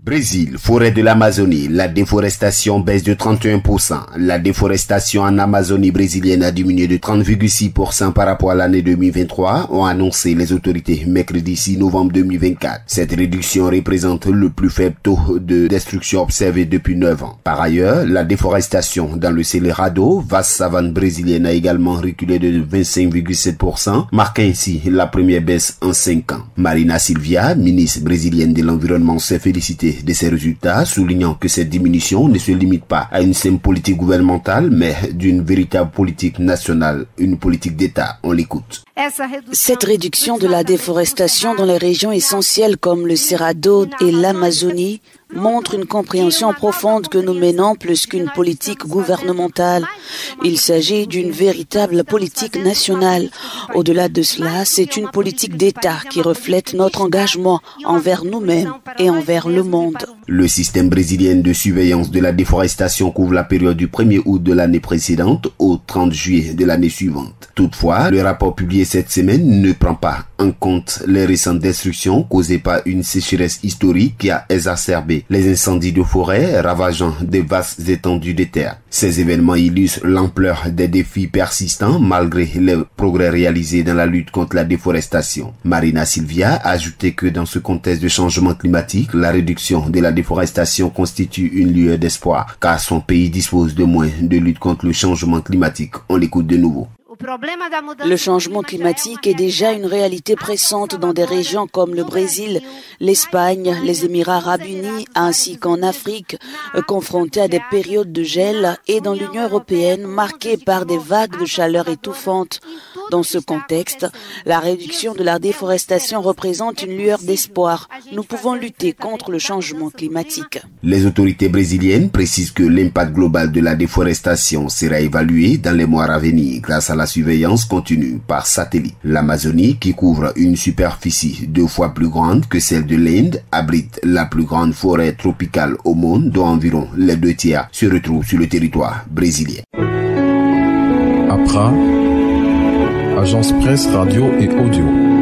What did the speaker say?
Brésil, forêt de l'Amazonie, la déforestation baisse de 31%. La déforestation en Amazonie brésilienne a diminué de 30,6% par rapport à l'année 2023, ont annoncé les autorités mercredi 6 novembre 2024. Cette réduction représente le plus faible taux de destruction observé depuis 9 ans. Par ailleurs, la déforestation dans le Cerrado, vaste savane brésilienne, a également reculé de 25,7%, marquant ainsi la première baisse en 5 ans. Marina Silva, ministre brésilienne de l'Environnement, s'est félicitée de ces résultats, soulignant que cette diminution ne se limite pas à une simple politique gouvernementale, mais d'une véritable politique nationale, une politique d'État. On l'écoute. Cette réduction de la déforestation dans les régions essentielles comme le Cerrado et l'Amazonie montre une compréhension profonde que nous menons plus qu'une politique gouvernementale. Il s'agit d'une véritable politique nationale. Au-delà de cela, c'est une politique d'État qui reflète notre engagement envers nous-mêmes et envers le monde. Le système brésilien de surveillance de la déforestation couvre la période du 1er août de l'année précédente au 30 juillet de l'année suivante. Toutefois, le rapport publié cette semaine ne prend pas en compte les récentes destructions causées par une sécheresse historique qui a exacerbé les incendies de forêt ravageant des vastes étendues de terre. Ces événements illustrent l'ampleur des défis persistants malgré les progrès réalisés dans la lutte contre la déforestation. Marina Silva a ajouté que dans ce contexte de changement climatique, la réduction de la déforestation constitue une lueur d'espoir car son pays dispose de moyens de lutte contre le changement climatique. On l'écoute de nouveau. Le changement climatique est déjà une réalité pressante dans des régions comme le Brésil, l'Espagne, les Émirats arabes unis ainsi qu'en Afrique, confrontés à des périodes de gel et dans l'Union européenne marquées par des vagues de chaleur étouffantes. Dans ce contexte, la réduction de la déforestation représente une lueur d'espoir. Nous pouvons lutter contre le changement climatique. Les autorités brésiliennes précisent que l'impact global de la déforestation sera évalué dans les mois à venir grâce à la surveillance continue par satellite. L'Amazonie, qui couvre une superficie 2 fois plus grande que celle de l'Inde, abrite la plus grande forêt tropicale au monde, dont environ les 2/3 se retrouvent sur le territoire brésilien. Accra, Agence Presse Radio et Audio.